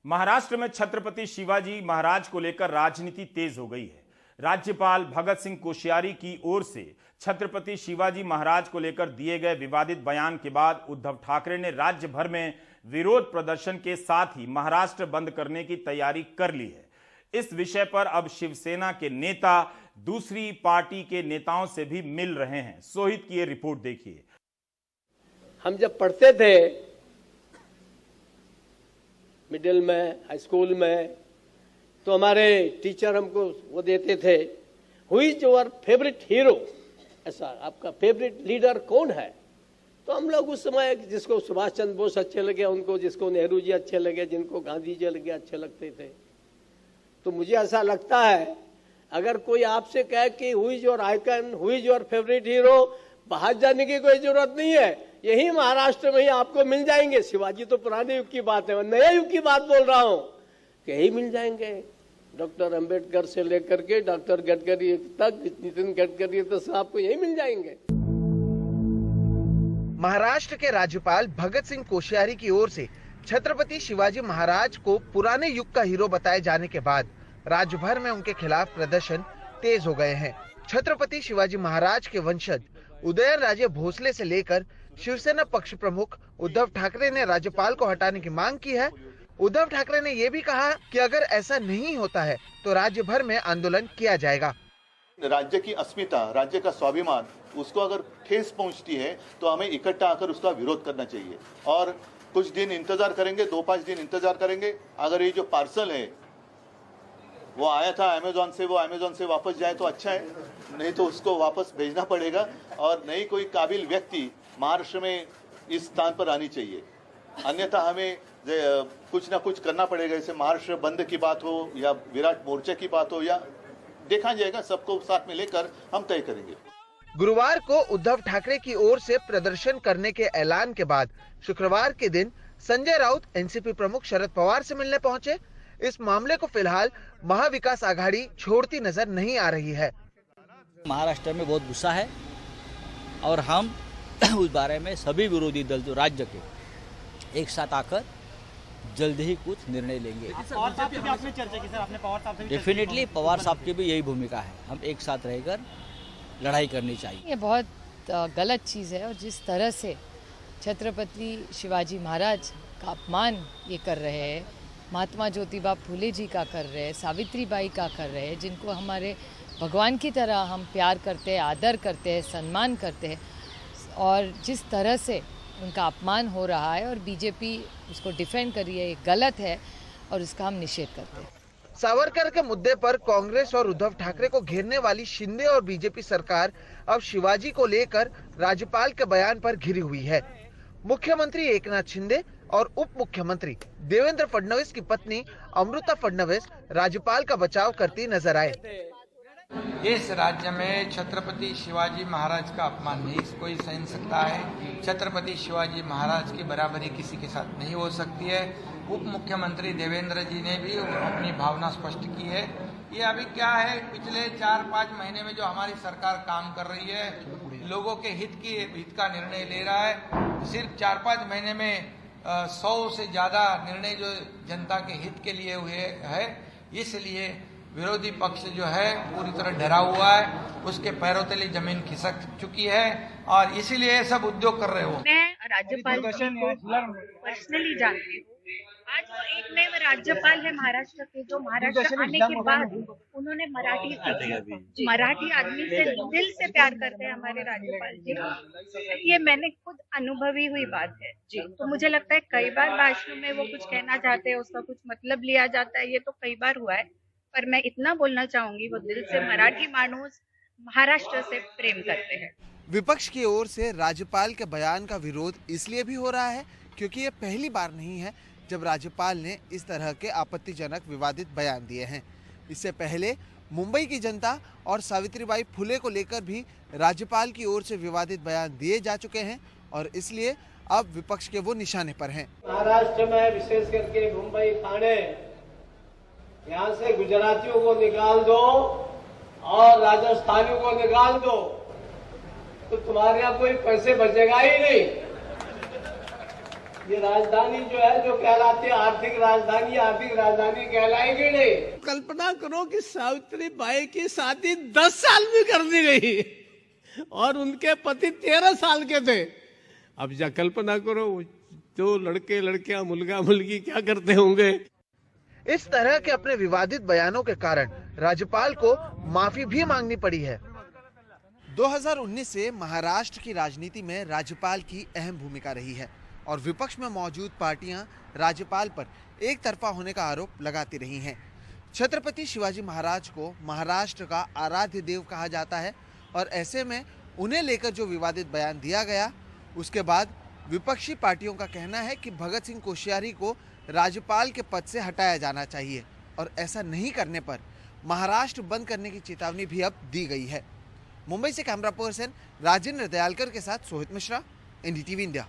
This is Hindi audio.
महाराष्ट्र में छत्रपति शिवाजी महाराज को लेकर राजनीति तेज हो गई है। राज्यपाल भगत सिंह कोश्यारी की ओर से छत्रपति शिवाजी महाराज को लेकर दिए गए विवादित बयान के बाद उद्धव ठाकरे ने राज्य भर में विरोध प्रदर्शन के साथ ही महाराष्ट्र बंद करने की तैयारी कर ली है। इस विषय पर अब शिवसेना के नेता दूसरी पार्टी के नेताओं से भी मिल रहे हैं। सोहित की ये रिपोर्ट देखिए। हम जब पढ़ते थे मिडिल में, हाई स्कूल में, तो हमारे टीचर हमको वो देते थे, who is your favourite hero, ऐसा आपका फेवरेट लीडर कौन है। तो हम लोग उस समय जिसको सुभाष चंद्र बोस अच्छे लगे उनको, जिसको नेहरू जी अच्छे लगे, जिनको गांधी जी लगे अच्छे लगते थे। तो मुझे ऐसा लगता है अगर कोई आपसे कहे कि who is your icon, who is your favourite hero, बाहर जाने की कोई जरूरत नहीं है, यही महाराष्ट्र में ही आपको मिल जाएंगे। शिवाजी तो पुराने युग की बात है, मैं नए युग की बात बोल रहा हूँ कि यही मिल जाएंगे। डॉक्टर अंबेडकर से लेकर के डॉक्टर गडकरी तक, नितिन गडकरी तक तो आपको यही मिल जाएंगे। महाराष्ट्र के राज्यपाल भगत सिंह कोश्यारी की ओर से छत्रपति शिवाजी महाराज को पुराने युग का हीरो बताए जाने के बाद राज्य भर में उनके खिलाफ प्रदर्शन तेज हो गए हैं। छत्रपति शिवाजी महाराज के वंशज उदयनराजे भोसले से लेकर शिवसेना पक्ष प्रमुख उद्धव ठाकरे ने राज्यपाल को हटाने की मांग की है। उद्धव ठाकरे ने ये भी कहा कि अगर ऐसा नहीं होता है तो राज्य भर में आंदोलन किया जाएगा। राज्य की अस्मिता, राज्य का स्वाभिमान, उसको अगर ठेस पहुंचती है तो हमें इकट्ठा आकर उसका विरोध करना चाहिए और कुछ दिन इंतजार करेंगे, 2-5 दिन इंतजार करेंगे। अगर ये जो पार्सल है वो आया था अमेजोन से, वो अमेजोन से वापस जाए तो अच्छा है, नहीं तो उसको वापस भेजना पड़ेगा और नई कोई काबिल व्यक्ति महाराष्ट्र में इस स्थान पर आनी चाहिए। अन्यथा हमें कुछ ना कुछ करना पड़ेगा। जैसे महाराष्ट्र बंद की बात हो या विराट मोर्चे की बात हो, या देखा जाएगा, सबको साथ में लेकर हम तय करेंगे। गुरुवार को उद्धव ठाकरे की ओर से प्रदर्शन करने के ऐलान के बाद शुक्रवार के दिन संजय राउत एनसीपी प्रमुख शरद पवार से मिलने पहुंचे। इस मामले को फिलहाल महाविकास आघाड़ी छोड़ती नजर नहीं आ रही है। महाराष्ट्र में बहुत गुस्सा है और हम उस बारे में सभी विरोधी दल जो राज्य के एक साथ आकर जल्द ही कुछ निर्णय लेंगे। डेफिनेटली पवार साहब की भी यही भूमिका है, हम एक साथ रहकर लड़ाई करनी चाहिए। ये बहुत गलत चीज़ है और जिस तरह से छत्रपति शिवाजी महाराज का अपमान ये कर रहे हैं, महात्मा ज्योतिबा फूले जी का कर रहे हैं, सावित्री बाई का कर रहे हैं, जिनको हमारे भगवान की तरह हम प्यार करते हैं, आदर करते हैं, सम्मान करते हैं, और जिस तरह से उनका अपमान हो रहा है और बीजेपी उसको डिफेंड कर रही है, ये गलत है और इसका हम निषेध करते हैं। सावरकर के मुद्दे पर कांग्रेस और उद्धव ठाकरे को घेरने वाली शिंदे और बीजेपी सरकार अब शिवाजी को लेकर राज्यपाल के बयान पर घिरी हुई है। मुख्यमंत्री एकनाथ शिंदे और उप मुख्यमंत्री देवेंद्र फडणवीस की पत्नी अमृता फडणवीस राज्यपाल का बचाव करती नजर आए। इस राज्य में छत्रपति शिवाजी महाराज का अपमान नहीं कोई सहन सकता है। छत्रपति शिवाजी महाराज की बराबरी किसी के साथ नहीं हो सकती है। उप मुख्यमंत्री देवेंद्र जी ने भी अपनी भावना स्पष्ट की है। ये अभी क्या है, पिछले 4-5 महीने में जो हमारी सरकार काम कर रही है, लोगों के हित का निर्णय ले रहा है। सिर्फ 4-5 महीने में 100 से ज्यादा निर्णय जो जनता के हित के लिए हुए है, इसलिए विरोधी पक्ष जो है पूरी तरह डरा हुआ है, उसके पैरों तले जमीन खिसक चुकी है और इसीलिए सब उद्योग कर रहे हो। मैं राज्यपाल को पर्सनली जानती हूँ। आज वो एक नए राज्यपाल है महाराष्ट्र के, जो महाराष्ट्र आने के बाद उन्होंने मराठी सीखी। मराठी आदमी से दिल से प्यार करते हैं हमारे राज्यपाल जी। ये मैंने खुद अनुभवी हुई बात है जी। तो मुझे लगता है कई बार भाषण में वो कुछ कहना चाहते हैं, उसका कुछ मतलब लिया जाता है, ये तो कई बार हुआ है। पर मैं इतना बोलना चाहूंगी, वो दिल से मराठी मानुस महाराष्ट्र से प्रेम करते हैं। विपक्ष की ओर से राज्यपाल के बयान का विरोध इसलिए भी हो रहा है क्योंकि ये पहली बार नहीं है जब राज्यपाल ने इस तरह के आपत्तिजनक विवादित बयान दिए हैं। इससे पहले मुंबई की जनता और सावित्रीबाई फुले को लेकर भी राज्यपाल की ओर से विवादित बयान दिए जा चुके हैं और इसलिए अब विपक्ष के वो निशाने पर हैं। महाराष्ट्र में विशेष करके मुंबई, ठाणे, यहाँ से गुजरातियों को निकाल दो और राजस्थानियों को निकाल दो तो तुम्हारे यहाँ कोई पैसे बचेगा ही नहीं। ये राजधानी जो है, जो कहलाती है आर्थिक राजधानी कहलाएगी नहीं। कल्पना करो कि सावित्री बाई की शादी 10 साल में कर दी गई और उनके पति 13 साल के थे। अब जा कल्पना करो जो लड़के लड़कियां मुलगा मुलगी क्या करते होंगे। इस तरह के अपने विवादित बयानों के कारण राज्यपाल को माफी भी मांगनी पड़ी है। 2019 से महाराष्ट्र की राजनीति में राज्यपाल की अहम भूमिका रही है और विपक्ष में मौजूद पार्टियां राज्यपाल पर एक तरफा होने का आरोप लगाती रही हैं। छत्रपति शिवाजी महाराज को महाराष्ट्र का आराध्य देव कहा जाता है और ऐसे में उन्हें लेकर जो विवादित बयान दिया गया, उसके बाद विपक्षी पार्टियों का कहना है कि भगत सिंह कोश्यारी को राज्यपाल के पद से हटाया जाना चाहिए और ऐसा नहीं करने पर महाराष्ट्र बंद करने की चेतावनी भी अब दी गई है। मुंबई से कैमरा पर्सन राजेंद्र दयालकर के साथ सोहित मिश्रा, NDTV इंडिया।